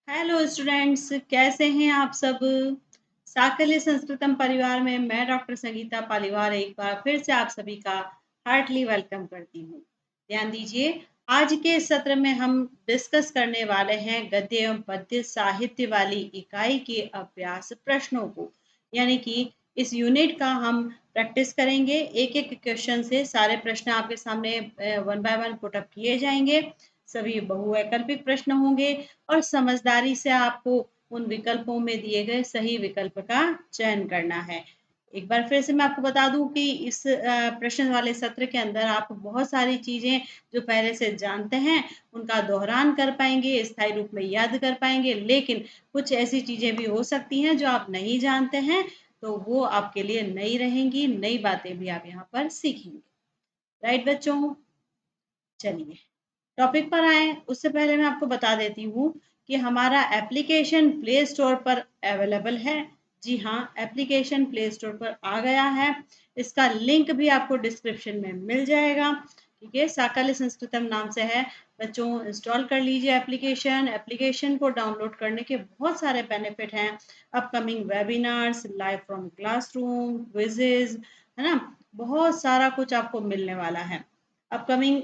Hello students, कैसे हैं आप सब। साकल्य संस्कृतम परिवार में मैं डॉक्टर संगीता पालीवाल एक बार फिर से आप सभी का हार्टली वेलकम करती हूँ। ध्यान दीजिए, आज के सत्र में हम डिस्कस करने वाले हैं गद्य एवं पद्य साहित्य वाली इकाई के अभ्यास प्रश्नों को। यानी कि इस यूनिट का हम प्रैक्टिस करेंगे। एक एक क्वेश्चन से सारे प्रश्न आपके सामने वन बाय वन पुटअप किए जाएंगे। सभी बहुवैकल्पिक प्रश्न होंगे और समझदारी से आपको उन विकल्पों में दिए गए सही विकल्प का चयन करना है। एक बार फिर से मैं आपको बता दूं कि इस प्रश्न वाले सत्र के अंदर आप बहुत सारी चीजें जो पहले से जानते हैं उनका दोहरान कर पाएंगे, स्थायी रूप में याद कर पाएंगे, लेकिन कुछ ऐसी चीजें भी हो सकती हैं जो आप नहीं जानते हैं, तो वो आपके लिए नई रहेंगी, नई बातें भी आप यहाँ पर सीखेंगे। राइट बच्चों, चलिए टॉपिक पर आए उससे पहले मैं आपको बता देती हूँ कि हमारा एप्लीकेशन प्ले स्टोर पर अवेलेबल है। जी हाँ, एप्लीकेशन प्ले स्टोर पर आ गया है। इसका लिंक भी आपको डिस्क्रिप्शन में मिल जाएगा। ठीक है, साकल्य संस्कृतम नाम से है। बच्चों, इंस्टॉल कर लीजिए एप्लीकेशन। एप्लीकेशन को डाउनलोड करने के बहुत सारे बेनिफिट हैं। Upcoming webinars, live from classroom, quizzes, है ना, बहुत सारा कुछ आपको मिलने वाला है। अपकमिंग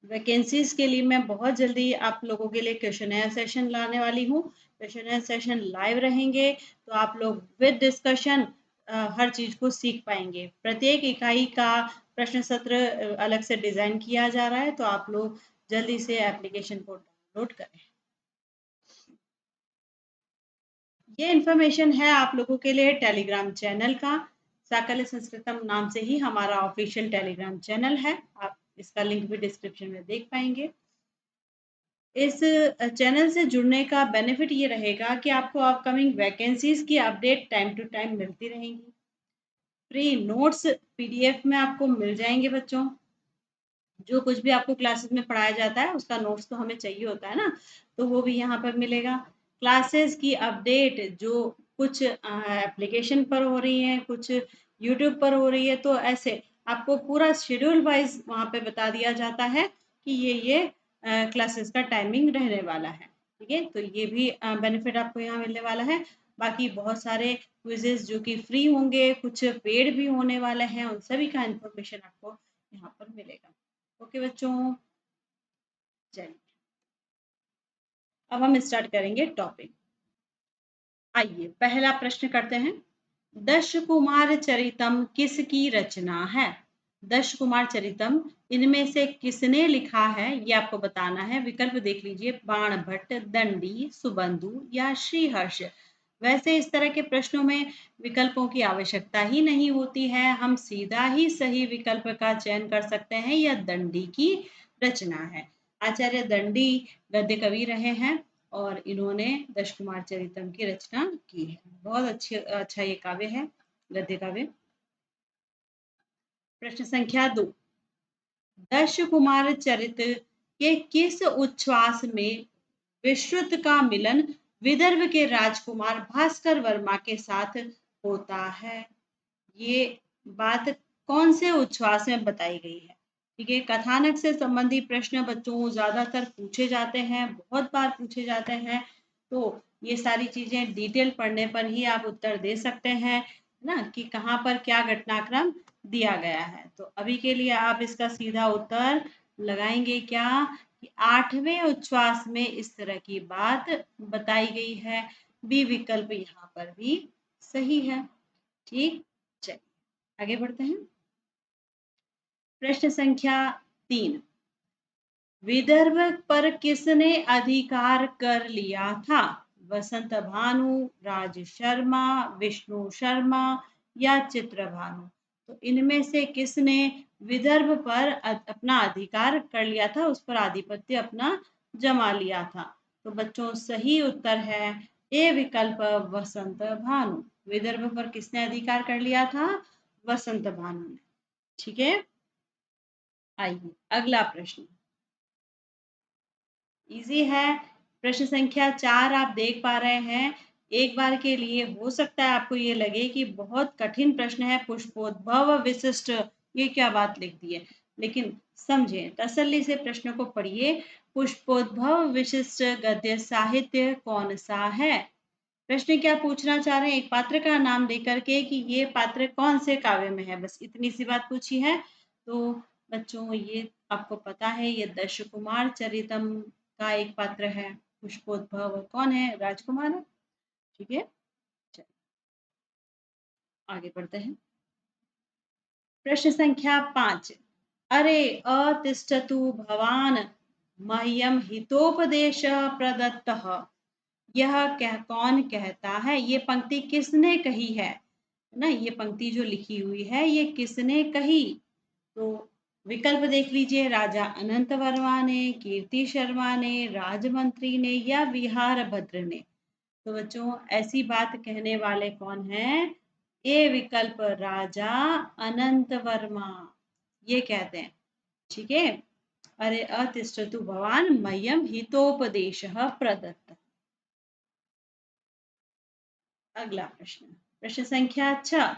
वैकेंसीज के लिए मैं बहुत जल्दी आप लोगों के लिए क्वेश्चनर सेशन लाने वाली हूँ। क्वेश्चनर सेशन लाइव रहेंगे तो आप लोग विद डिस्कशन हर चीज को सीख पाएंगे। प्रत्येक इकाई का प्रश्न सत्र अलग से डिजाइन किया जा रहा है, तो आप लोग जल्दी से एप्लीकेशन को डाउनलोड करें। ये इन्फॉर्मेशन है आप लोगों के लिए टेलीग्राम चैनल का। साकल्य संस्कृतम नाम से ही हमारा ऑफिशियल टेलीग्राम चैनल है। आप इसका लिंक भी डिस्क्रिप्शन में देख पाएंगे। इस चैनल से जुड़ने का बेनिफिट ये रहेगा कि आपको अपकमिंग वैकेंसीज की अपडेट टाइम टू टाइम मिलती रहेंगी। फ्री नोट्स पीडीएफ में आपको मिल जाएंगे बच्चों। जो कुछ भी आपको क्लासेस में पढ़ाया जाता है उसका नोट्स तो हमें चाहिए होता है ना, तो वो भी यहाँ पर मिलेगा। क्लासेस की अपडेट जो कुछ एप्लीकेशन पर हो रही है, कुछ यूट्यूब पर हो रही है, तो ऐसे आपको पूरा शेड्यूल वाइज वहाँ पे बता दिया जाता है कि ये क्लासेस का टाइमिंग रहने वाला है। ठीक है, तो ये भी बेनिफिट आपको यहाँ मिलने वाला है। बाकी बहुत सारे क्विजेस जो कि फ्री होंगे, कुछ पेड भी होने वाले हैं, उन सभी का इंफॉर्मेशन आपको यहाँ पर मिलेगा। ओके बच्चों, चलिए अब हम स्टार्ट करेंगे टॉपिक। आइए पहला प्रश्न करते हैं। दश कुमार चरितम किसकी रचना है? दश कुमार चरितम इनमें से किसने लिखा है, ये आपको बताना है। विकल्प देख लीजिए, बाणभट्ट, दंडी, सुबंधु या श्रीहर्ष। वैसे इस तरह के प्रश्नों में विकल्पों की आवश्यकता ही नहीं होती है, हम सीधा ही सही विकल्प का चयन कर सकते हैं। यह दंडी की रचना है। आचार्य दंडी गद्य कवि रहे हैं और इन्होंने दश कुमार चरितम की रचना की है। बहुत अच्छा ये काव्य है, गद्य काव्य। प्रश्न संख्या 2, दश कुमार चरित के किस उच्छ्वास में विश्रुत का मिलन विदर्भ के राजकुमार भास्कर वर्मा के साथ होता है? ये बात कौन से उच्छ्वास में बताई गई है? ठीक है, कथानक से संबंधी प्रश्न बच्चों ज्यादातर पूछे जाते हैं, बहुत बार पूछे जाते हैं, तो ये सारी चीजें डिटेल पढ़ने पर ही आप उत्तर दे सकते हैं ना, कि कहाँ पर क्या घटनाक्रम दिया गया है। तो अभी के लिए आप इसका सीधा उत्तर लगाएंगे क्या, कि आठवें उच्छ्वास में इस तरह की बात बताई गई है। बी विकल्प यहाँ पर भी सही है। ठीक, चलिए आगे बढ़ते हैं। प्रश्न संख्या 3, विदर्भ पर किसने अधिकार कर लिया था? वसंत भानु, राज शर्मा, विष्णु शर्मा या चित्रभानु। तो इनमें से किसने विदर्भ पर अपना अधिकार कर लिया था, उस पर आधिपत्य अपना जमा लिया था? तो बच्चों सही उत्तर है ए विकल्प, वसंत भानु। विदर्भ पर किसने अधिकार कर लिया था? वसंत भानु ने। ठीक है, आइए अगला प्रश्न। इजी है। प्रश्न संख्या 4 आप देख पा रहे हैं। एक बार के लिए हो सकता है आपको ये लगे कि बहुत कठिन प्रश्न है, पुष्पोद्भव विशिष्ट, ये क्या बात लिख दी है। लेकिन समझें, तसल्ली से प्रश्न को पढ़िए। पुष्पोद्भव विशिष्ट गद्य साहित्य कौन सा है? प्रश्न क्या पूछना चाह रहे हैं? एक पात्र का नाम देकर के कि ये पात्र कौन से काव्य में है, बस इतनी सी बात पूछी है। तो बच्चों ये आपको पता है, ये दश कुमार चरितम का एक पात्र है पुष्पोद्भव। कौन है? राजकुमार है। ठीक है, चलिए आगे बढ़ते हैं। प्रश्न संख्या 5। अरे अतिष्ठतु भवान मह्यम हितोपदेश प्रदत्तः। कौन कहता है? ये पंक्ति किसने कही है ना? ये पंक्ति जो लिखी हुई है ये किसने कही? तो विकल्प देख लीजिए, राजा अनंत वर्मा ने, कीर्ति शर्मा ने, राजमंत्री ने या विहार भद्र ने। तो बच्चों ऐसी बात कहने वाले कौन हैं? ए विकल्प, राजा अनंत वर्मा ये कहते हैं। ठीक है, अरे अतिष्ठतु भवान मह्यम हितोपदेश प्रदत्त। अगला प्रश्न, प्रश्न संख्या 6।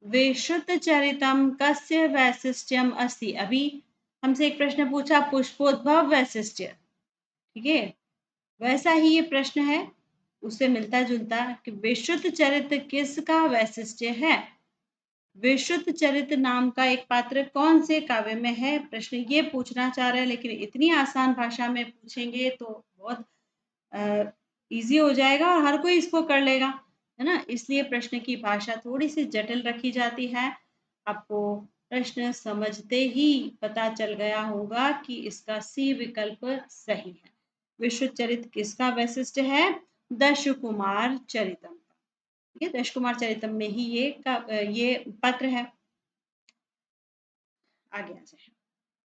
विश्रुत चरितम कस्य वैशिष्ट्यम अस्ति। अभी हमसे एक प्रश्न पूछा पुष्पोद्भव वैशिष्ट्य, ठीक है, वैसा ही ये प्रश्न है, उससे मिलता जुलता कि विश्रुत चरित किसका वैशिष्ट्य है? विश्रुत चरित नाम का एक पात्र कौन से काव्य में है? प्रश्न ये पूछना चाह रहे हैं, लेकिन इतनी आसान भाषा में पूछेंगे तो बहुत इजी हो जाएगा और हर कोई इसको कर लेगा, है ना? इसलिए प्रश्न की भाषा थोड़ी सी जटिल रखी जाती है। आपको प्रश्न समझते ही पता चल गया होगा कि इसका सी विकल्प सही है। विश्व चरित किसका वैशिष्ट्य है? दश कुमार चरितम का। ठीक है, दश कुमार चरितम में ही ये पत्र है। आगे आ जाए,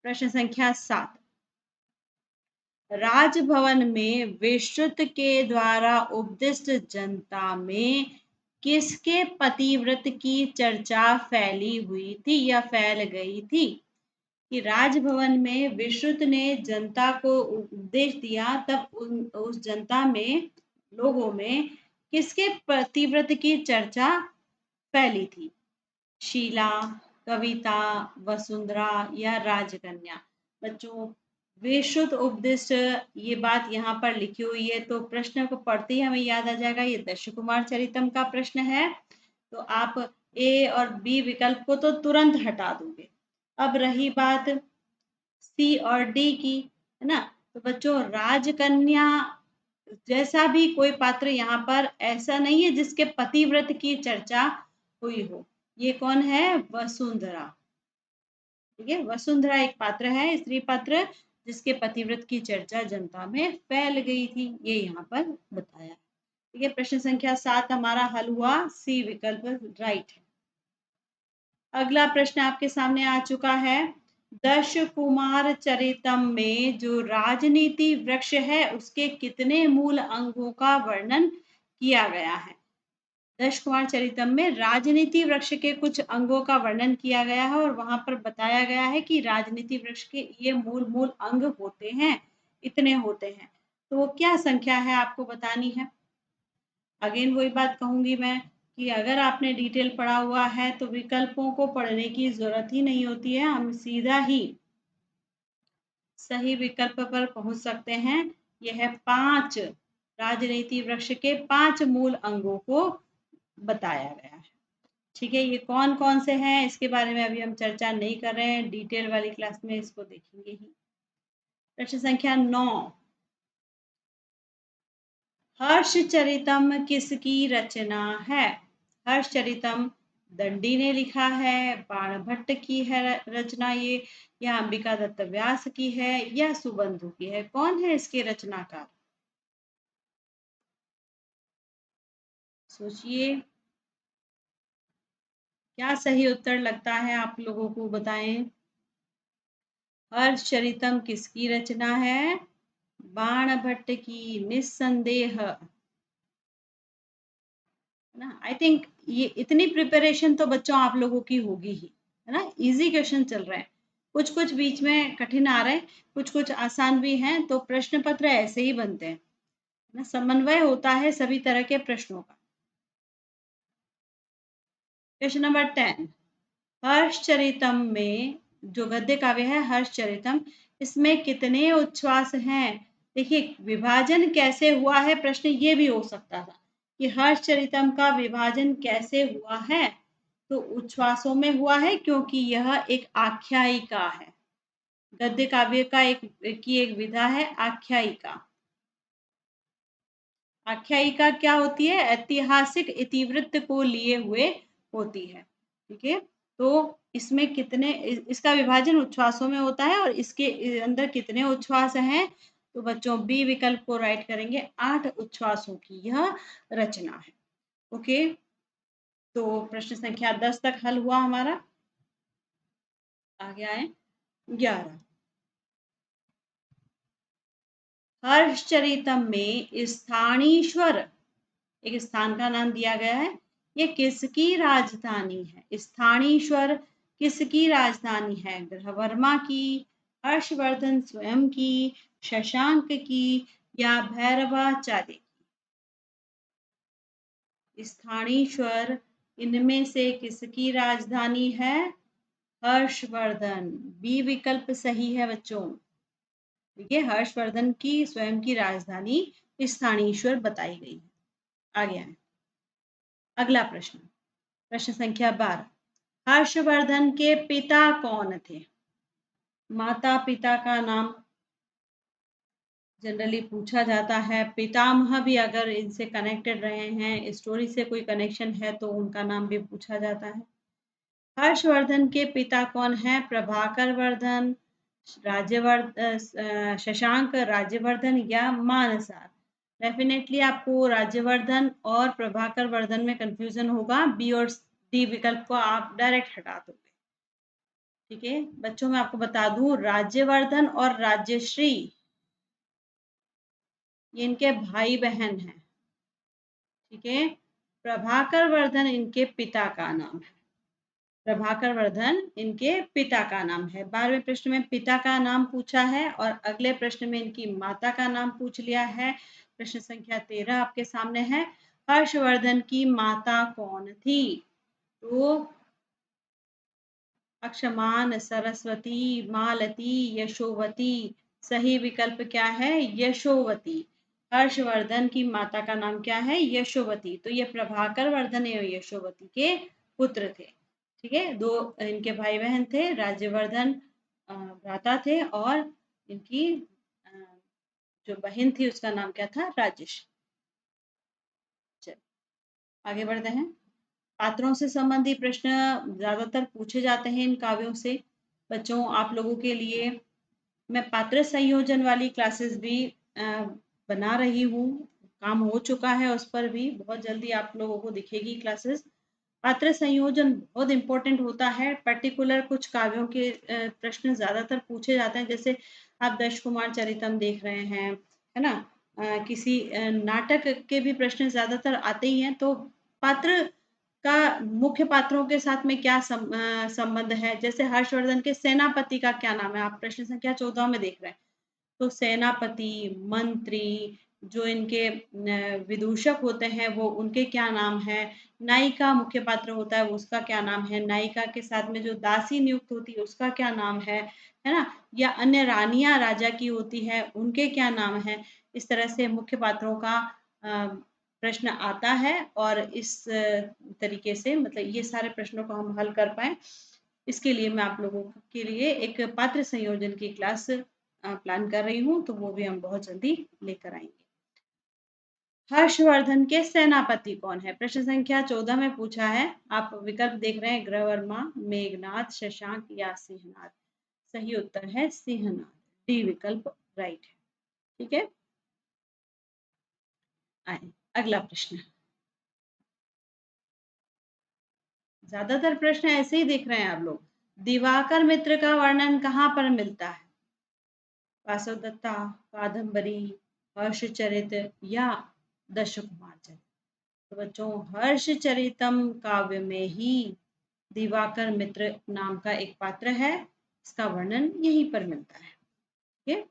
प्रश्न संख्या 7। राजभवन में विश्रुत के द्वारा उपदिष्ट जनता में किसके पतिव्रत की चर्चा फैली हुई थी या फैल गई थी? कि राजभवन में विश्रुत ने जनता को उपदेश दिया, तब उस जनता में, लोगों में किसके पतिव्रत की चर्चा फैली थी? शीला, कविता, वसुंधरा या राजकन्या। बच्चों विश्रुत उपदिष्ट ये बात यहाँ पर लिखी हुई है, तो प्रश्न को पढ़ते ही हमें याद आ जाएगा ये दश कुमार चरितम का प्रश्न है। तो आप ए और बी विकल्प को तो तुरंत हटा दोगे। अब रही बात सी और डी की, है ना? तो बच्चों राजकन्या जैसा भी कोई पात्र यहाँ पर ऐसा नहीं है जिसके पतिव्रत की चर्चा हुई हो। ये कौन है? वसुंधरा। ठीक है, वसुंधरा एक पात्र है, स्त्री पात्र, जिसके पतिव्रत की चर्चा जनता में फैल गई थी, ये यहाँ पर बताया। ठीक है, प्रश्न संख्या 7 हमारा हल हुआ, सी विकल्प राइट है। अगला प्रश्न आपके सामने आ चुका है। दश कुमार चरितम में जो राजनीति वृक्ष है उसके कितने मूल अंगों का वर्णन किया गया है? दश कुमार चरितम में राजनीति वृक्ष के कुछ अंगों का वर्णन किया गया है और वहां पर बताया गया है कि राजनीति वृक्ष के ये मूल मूल अंग होते हैं, इतने होते हैं। तो वो क्या संख्या है आपको बतानी है। अगेन वही बात कहूंगी मैं कि अगर आपने डिटेल पढ़ा हुआ है तो विकल्पों को पढ़ने की जरूरत ही नहीं होती है, हम सीधा ही सही विकल्प पर पहुंच सकते हैं। यह 5 राजनीति वृक्ष के 5 मूल अंगों को बताया गया है। ठीक है, ये कौन कौन से हैं इसके बारे में अभी हम चर्चा नहीं कर रहे हैं, डिटेल वाली क्लास में इसको देखेंगे ही। प्रश्न संख्या 9। हर्षचरितम किसकी रचना है? हर्षचरितम दंडी ने लिखा है, बाणभट्ट की है रचना ये, या अंबिका दत्त व्यास की है, या सुबंधु की है? कौन है इसके रचनाकार? सोचिए, क्या सही उत्तर लगता है आप लोगों को, बताएं। हर्षचरितम किसकी रचना है? बाणभट्ट की, निस्संदेह, है ना? आई थिंक ये इतनी प्रिपरेशन तो बच्चों आप लोगों की होगी ही, है ना? इजी क्वेश्चन चल रहे हैं, कुछ कुछ बीच में कठिन आ रहे हैं, कुछ कुछ आसान भी हैं, तो प्रश्न पत्र ऐसे ही बनते हैं ना, समन्वय होता है सभी तरह के प्रश्नों का। Question number 10। हर्षचरितम में जो गद्य काव्य है हर्षचरितम, इसमें कितने उच्छ्वास हैं? देखिए विभाजन कैसे हुआ है, प्रश्न ये भी हो सकता था कि हर्षचरितम का विभाजन कैसे हुआ है, तो उच्छ्वासों में हुआ है क्योंकि यह एक आख्यायिका है। गद्य काव्य का एक विधा है आख्यायिका। आख्यायिका क्या होती है? ऐतिहासिक इतिवृत्त को लिए हुए होती है। ठीक है, तो इसमें कितने इसका विभाजन उच्छ्वासों में होता है और इसके अंदर कितने उच्छ्वास हैं? तो बच्चों बी विकल्प को राइट करेंगे, 8 उच्छ्वासों की यह रचना है। ओके, तो प्रश्न संख्या 10 तक हल हुआ हमारा। आगे आए 11। हर्षचरितम में स्थानीश्वर, एक स्थान का नाम दिया गया है, ये किसकी राजधानी है? स्थानीश्वर किसकी राजधानी है? ग्रहवर्मा की, हर्षवर्धन स्वयं की, शशांक की या भैरवाचार्य की? स्थानीश्वर इनमें से किसकी राजधानी है? हर्षवर्धन। बी विकल्प सही है बच्चों। ठीक है, हर्षवर्धन की स्वयं की राजधानी स्थानीश्वर बताई गई है। आगे आए अगला प्रश्न, प्रश्न संख्या 12। हर्षवर्धन के पिता कौन थे? माता पिता का नाम जनरली पूछा जाता है, पितामह भी अगर इनसे कनेक्टेड रहे हैं, स्टोरी से कोई कनेक्शन है तो उनका नाम भी पूछा जाता है। हर्षवर्धन के पिता कौन है? प्रभाकर वर्धन, शशांक राज्यवर्धन या मानसार? डेफिनेटली आपको राज्यवर्धन और प्रभाकर वर्धन में कंफ्यूजन होगा, बी और डी विकल्प को आप डायरेक्ट हटा दोगे। ठीक है बच्चों, मैं आपको बता दूं राज्यवर्धन और राज्यश्री ये इनके भाई बहन हैं। ठीक है, प्रभाकर वर्धन इनके पिता का नाम है। प्रभाकर वर्धन इनके पिता का नाम है। 12वें प्रश्न में पिता का नाम पूछा है और अगले प्रश्न में इनकी माता का नाम पूछ लिया है। प्रश्न संख्या 13 आपके सामने है, हर्षवर्धन की माता कौन थी? तो अक्षमान, सरस्वती, मालती, यशोवती। सही विकल्प क्या है? यशोवती। हर्षवर्धन की माता का नाम क्या है? यशोवती। तो ये प्रभाकर वर्धन एवं यशोवती के पुत्र थे। ठीक है, दो इनके भाई बहन थे, राज्यवर्धन भ्राता थे और इनकी जो बहन थी उसका नाम क्या था? राजेश। चलिए आगे बढ़ते हैं। पात्रों से संबंधी प्रश्न ज्यादातर पूछे जाते हैं इन काव्यों से। बच्चों आप लोगों के लिए मैं पात्र संयोजन वाली क्लासेस भी बना रही हूँ, काम हो चुका है उस पर भी, बहुत जल्दी आप लोगों को दिखेगी क्लासेस। पात्र संयोजन बहुत इंपॉर्टेंट होता है, पर्टिकुलर कुछ काव्यों के प्रश्न ज्यादातर पूछे जाते हैं, जैसे आप दश कुमार चरितम देख रहे हैं, है ना, किसी नाटक के भी प्रश्न ज्यादातर आते ही हैं। तो पात्र का मुख्य पात्रों के साथ में क्या संबंध है? जैसे हर्षवर्धन के सेनापति का क्या नाम है? आप प्रश्न संख्या 14 में देख रहे हैं। तो सेनापति, मंत्री, जो इनके विदूषक होते हैं वो उनके क्या नाम है? नायिका मुख्य पात्र होता है उसका क्या नाम है? नायिका के साथ में जो दासी नियुक्त होती है उसका क्या नाम है ना? या अन्य रानियां राजा की होती है उनके क्या नाम है? इस तरह से मुख्य पात्रों का प्रश्न आता है और इस तरीके से मतलब ये सारे प्रश्नों को हम हल कर पाए, इसके लिए मैं आप लोगों के लिए एक पात्र संयोजन की क्लास प्लान कर रही हूँ, तो वो भी हम बहुत जल्दी लेकर आएंगे। हर्षवर्धन के सेनापति कौन है? प्रश्न संख्या 14 में पूछा है। आप विकल्प देख रहे हैं, ग्रहवर्मा, मेघनाथ, शशांक या सिंहनाद। सही उत्तर है सिंहनाद, डी विकल्प राइट है। ठीक है, आए अगला प्रश्न। ज्यादातर प्रश्न ऐसे ही देख रहे हैं आप लोग। दिवाकर मित्र का वर्णन कहाँ पर मिलता है? वासवदत्ता, कादम्बरी, हर्षचरित या दशकुमार चरित? तो बच्चों हर्षचरितम काव्य में ही दिवाकर मित्र नाम का एक पात्र है, इसका वर्णन यहीं पर मिलता है। ठीक है,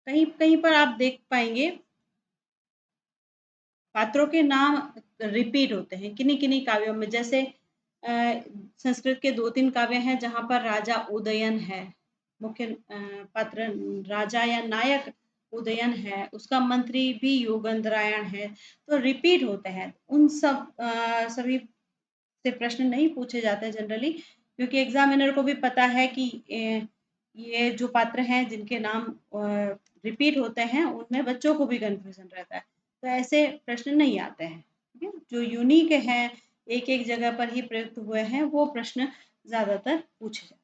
कहीं कहीं पर आप देख पाएंगे पात्रों के नाम रिपीट होते हैं किन्हीं किन्हीं काव्यों में, जैसे संस्कृत के 2-3 काव्य हैं जहाँ पर राजा उदयन है, मुख्य पात्र राजा या नायक उदयन है, उसका मंत्री भी युगंधरायण है, तो रिपीट होते हैं। उन सभी से प्रश्न नहीं पूछे जाते हैं जनरली, क्योंकि एग्जामिनर को भी पता है कि ये जो पात्र हैं जिनके नाम रिपीट होते हैं, उनमें बच्चों को भी कन्फ्यूजन रहता है, तो ऐसे प्रश्न नहीं आते हैं। ठीक है, जो यूनिक है, एक एक जगह पर ही प्रयुक्त हुए हैं, वो प्रश्न ज्यादातर पूछे जाते हैं।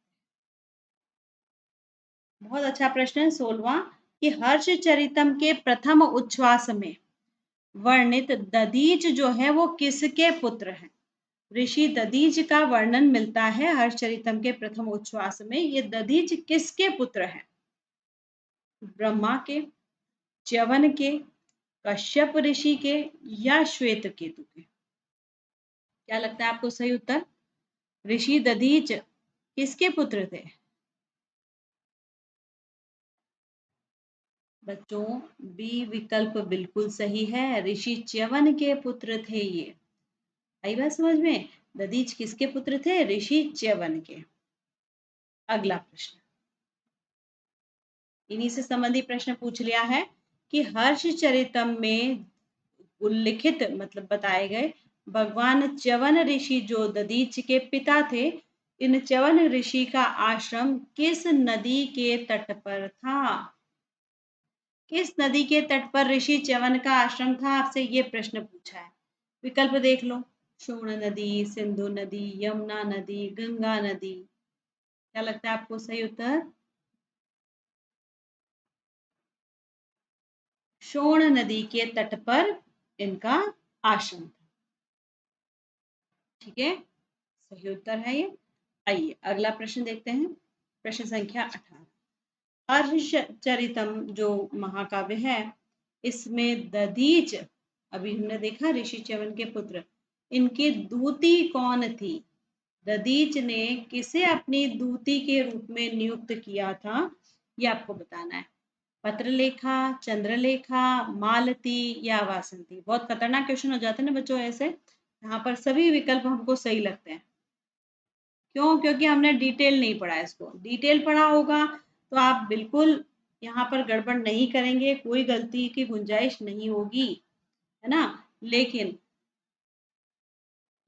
बहुत अच्छा प्रश्न है 16वां कि हर्षचरितम के प्रथम उच्छ्वास में वर्णित दधीच जो है वो किसके पुत्र हैं? ऋषि दधीच का वर्णन मिलता है हर्षचरितम के प्रथम उच्छ्वास में। ये दधीच किसके पुत्र हैं? ब्रह्मा के, च्यवन के, कश्यप ऋषि के या श्वेत केतु के? क्या लगता है आपको सही उत्तर? ऋषि दधीच किसके पुत्र थे? बच्चों, बी विकल्प बिल्कुल सही है, ऋषि च्यवन के पुत्र थे ये। आई बात समझ में? दधीच किसके पुत्र थे? ऋषि च्यवन के। अगला प्रश्न, इन्हीं से संबंधित प्रश्न पूछ लिया है कि हर्षचरितम में उल्लिखित मतलब बताए गए भगवान च्यवन ऋषि जो दधीच के पिता थे, इन च्यवन ऋषि का आश्रम किस नदी के तट पर था? किस नदी के तट पर ऋषि च्यवन का आश्रम था? आपसे ये प्रश्न पूछा है। विकल्प देख लो, शोण नदी, सिंधु नदी, यमुना नदी, गंगा नदी। क्या लगता है आपको सही उत्तर? शोण नदी के तट पर इनका आश्रम था। ठीक है, सही उत्तर है ये। आइए अगला प्रश्न देखते हैं, प्रश्न संख्या 18। हर्षचरितम जो महाकाव्य है, इसमें दधीच, अभी हमने देखा ऋषि च्यवन के पुत्र, इनकी दूती कौन थी? दधीच ने किसे अपनी दूती के रूप में नियुक्त किया था, ये आपको बताना है। पत्रलेखा, चंद्रलेखा, मालती या वासंती? बहुत खतरनाक क्वेश्चन हो जाते हैं ना बच्चों ऐसे, यहाँ पर सभी विकल्प हमको सही लगते हैं। क्यों? क्योंकि हमने डिटेल नहीं पढ़ा इसको। डिटेल पढ़ा होगा तो आप बिल्कुल यहाँ पर गड़बड़ नहीं करेंगे, कोई गलती की गुंजाइश नहीं होगी, है ना। लेकिन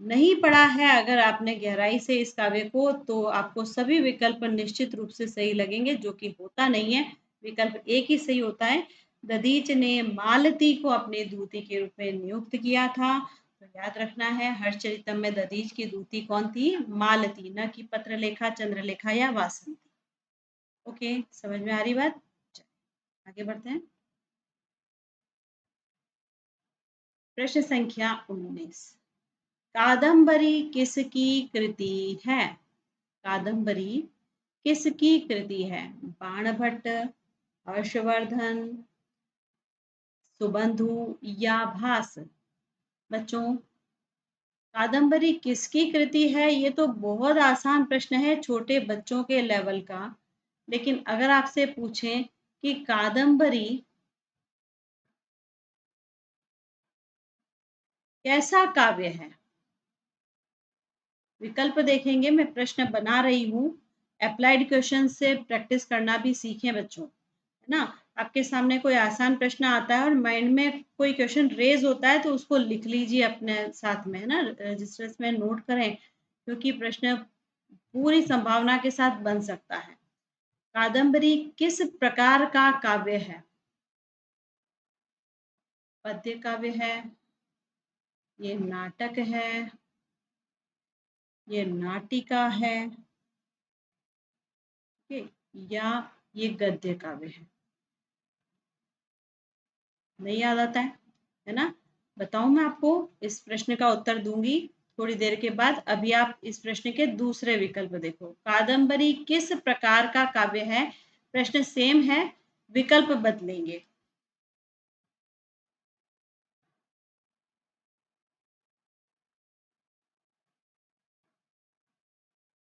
नहीं पढ़ा है अगर आपने गहराई से इस काव्य को, तो आपको सभी विकल्प निश्चित रूप से सही लगेंगे, जो कि होता नहीं है। विकल्प एक ही सही होता है। दधीच ने मालती को अपने दूती के रूप में नियुक्त किया था। तो याद रखना है, हर्षचरितम में दधीच की दूती कौन थी? मालती, न कि पत्रलेखा, चंद्रलेखा या वासंती। ओके, समझ में आ रही बात? आगे बढ़ते हैं। प्रश्न संख्या 19। कादंबरी किसकी कृति है? कादंबरी किसकी कृति है? बाणभट्ट, हर्षवर्धन, सुबंधु या भास? बच्चों, कादंबरी किसकी कृति है? ये तो बहुत आसान प्रश्न है छोटे बच्चों के लेवल का। लेकिन अगर आपसे पूछें कि कादंबरी कैसा काव्य है, विकल्प देखेंगे। मैं प्रश्न बना रही हूँ, अप्लाइड क्वेश्चन से प्रैक्टिस करना भी सीखें बच्चों, है ना। आपके सामने कोई आसान प्रश्न आता है और माइंड में कोई क्वेश्चन रेज होता है, तो उसको लिख लीजिए अपने साथ में, है ना, रजिस्टर्स में नोट करें, क्योंकि प्रश्न पूरी संभावना के साथ बन सकता है। कादंबरी किस प्रकार का काव्य है? पद्य काव्य है, ये नाटक है, ये नाटिका है, या ये गद्य काव्य है? नहीं याद आता है ना? बताऊं, मैं आपको इस प्रश्न का उत्तर दूंगी थोड़ी देर के बाद। अभी आप इस प्रश्न के दूसरे विकल्प देखो। कादंबरी किस प्रकार का काव्य है? प्रश्न सेम है, विकल्प बदलेंगे।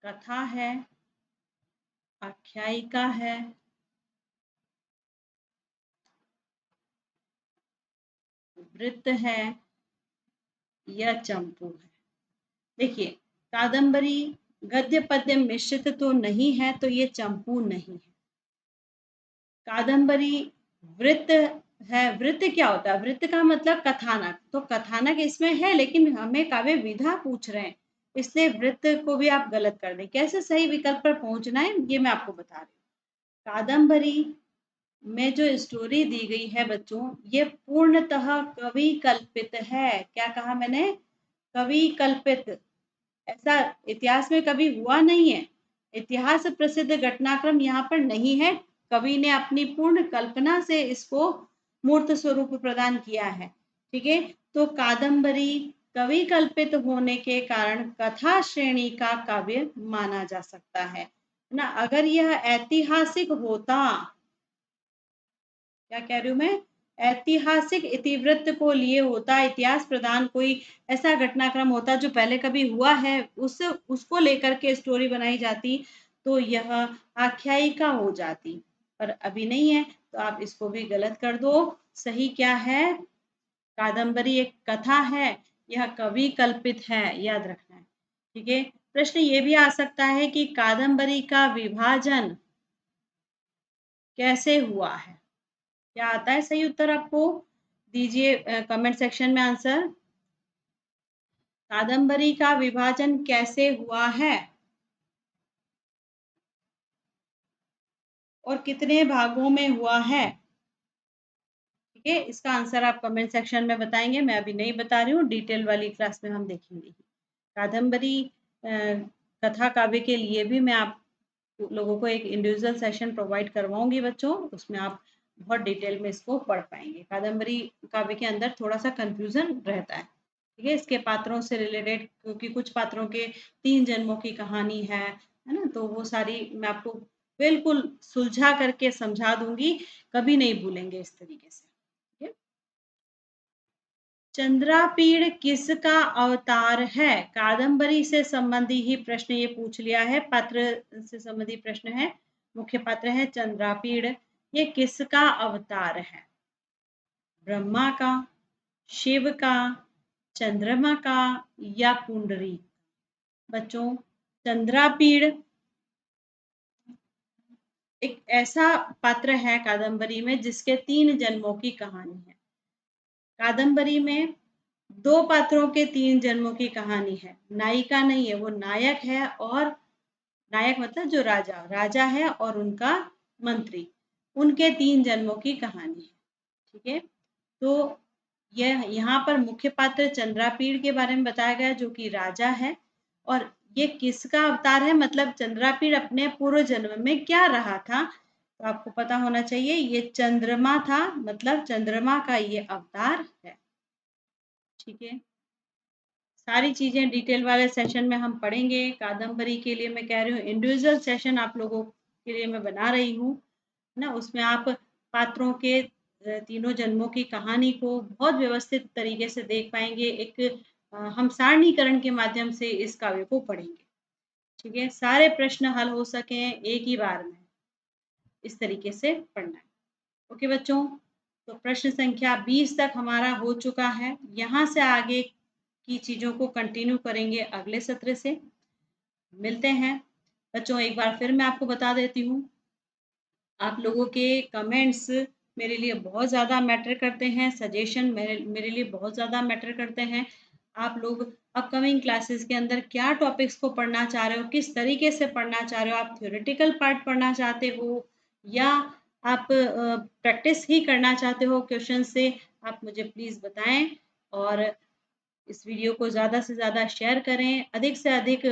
कथा है, आख्यायिका है, वृत्त है या चंपू है? देखिए, कादंबरी गद्य पद्य मिश्रित तो नहीं है, तो ये चंपू नहीं है। कादंबरी वृत्त है। वृत्त क्या होता है? वृत्त का मतलब कथानक, तो कथानक इसमें है, लेकिन हमें काव्य विधा पूछ रहे हैं, इसलिए वृत्त को भी आप गलत कर दें। कैसे सही विकल्प पर पहुंचना है ये मैं आपको बता रही हूँ। कादंबरी में जो स्टोरी दी गई है बच्चों, ये पूर्णतः कवि कल्पित है। क्या कहा मैंने? कवि कल्पित। ऐसा इतिहास में कभी हुआ नहीं है। इतिहास प्रसिद्ध घटनाक्रम यहाँ पर नहीं है। कवि ने अपनी पूर्ण कल्पना से इसको मूर्त स्वरूप प्रदान किया है। ठीक है, तो कादंबरी कवि कल्पित होने के कारण कथा श्रेणी का काव्य माना जा सकता है ना। अगर यह ऐतिहासिक होता, क्या कह रही हूं मैं, ऐतिहासिक इतिवृत्त को लिए होता, इतिहास प्रधान कोई ऐसा घटनाक्रम होता जो पहले कभी हुआ है, उसको लेकर के स्टोरी बनाई जाती, तो यह आख्यायिका हो जाती, पर अभी नहीं है, तो आप इसको भी गलत कर दो। सही क्या है? कादंबरी एक कथा है, यह कवि कल्पित है, याद रखना है। ठीक है, प्रश्न ये भी आ सकता है कि कादंबरी का विभाजन कैसे हुआ है? क्या आता है सही उत्तर? आपको दीजिए कमेंट सेक्शन में आंसर। कादंबरी का विभाजन कैसे हुआ है और कितने भागों में हुआ है? ठीक है, इसका आंसर आप कमेंट सेक्शन में बताएंगे, मैं अभी नहीं बता रही हूँ, डिटेल वाली क्लास में हम देखेंगे। कादंबरी कथा काव्य के लिए भी मैं आप लोगों को एक इंडिविजुअल सेशन प्रोवाइड करवाऊंगी बच्चों, उसमें आप बहुत डिटेल में इसको पढ़ पाएंगे। कादंबरी काव्य के अंदर थोड़ा सा कंफ्यूजन रहता है। ठीक है, इसके पात्रों से रिलेटेड, क्योंकि कुछ पात्रों के 3 जन्मों की कहानी है ना, तो वो सारी मैं आपको बिल्कुल सुलझा करके समझा दूंगी, कभी नहीं भूलेंगे इस तरीके से। ठीक है, चंद्रापीड़ किसका अवतार है? कादंबरी से संबंधी ही प्रश्न ये पूछ लिया है, पात्र से संबंधी प्रश्न है। मुख्य पात्र है चंद्रापीड़, ये किसका अवतार है? ब्रह्मा का, शिव का, चंद्रमा का, या पुंडरी? बच्चों, चंद्रापीड़ एक ऐसा पात्र है कादंबरी में जिसके 3 जन्मों की कहानी है। कादंबरी में 2 पात्रों के 3 जन्मों की कहानी है। नायिका नहीं है, वो नायक है, और नायक मतलब जो राजा राजा है और उनका मंत्री, उनके 3 जन्मों की कहानी है। ठीक है, तो यह यहाँ पर मुख्य पात्र चंद्रापीड़ के बारे में बताया गया, जो कि राजा है। और ये किसका अवतार है, मतलब चंद्रापीड़ अपने पूर्व जन्म में क्या रहा था, तो आपको पता होना चाहिए, ये चंद्रमा था, मतलब चंद्रमा का ये अवतार है। ठीक है, सारी चीजें डिटेल वाले सेशन में हम पढ़ेंगे। कादंबरी के लिए मैं कह रही हूँ इंडिविजुअल सेशन आप लोगों के लिए मैं बना रही हूँ ना, उसमें आप पात्रों के तीनों जन्मों की कहानी को बहुत व्यवस्थित तरीके से देख पाएंगे। एक हम सारणीकरण के माध्यम से इस काव्य को पढ़ेंगे। ठीक है, सारे प्रश्न हल हो सके एक ही बार में, इस तरीके से पढ़ना है। ओके बच्चों, तो प्रश्न संख्या 20 तक हमारा हो चुका है। यहाँ से आगे की चीज़ों को कंटिन्यू करेंगे अगले सत्र से। मिलते हैं बच्चों। एक बार फिर मैं आपको बता देती हूँ, आप लोगों के कमेंट्स मेरे लिए बहुत ज़्यादा मैटर करते हैं, सजेशन मेरे लिए बहुत ज़्यादा मैटर करते हैं। आप लोग अपकमिंग क्लासेस के अंदर क्या टॉपिक्स को पढ़ना चाह रहे हो, किस तरीके से पढ़ना चाह रहे हो, आप थ्योरेटिकल पार्ट पढ़ना चाहते हो या आप प्रैक्टिस ही करना चाहते हो क्वेश्चन से, आप मुझे प्लीज़ बताएं। और इस वीडियो को ज़्यादा से ज़्यादा शेयर करें, अधिक से अधिक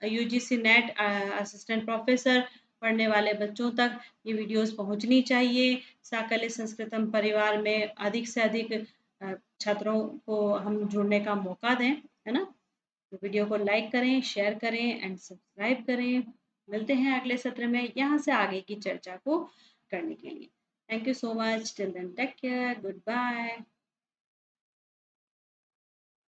यूजीसी नेट असिस्टेंट प्रोफेसर पढ़ने वाले बच्चों तक ये वीडियोस पहुंचनी चाहिए। साकल्य संस्कृतम परिवार में अधिक से अधिक छात्रों को हम जुड़ने का मौका दें, है ना। तो वीडियो को लाइक करें, शेयर करें एंड सब्सक्राइब करें। मिलते हैं अगले सत्र में यहाँ से आगे की चर्चा को करने के लिए। Thank you so much, till then take care, good bye.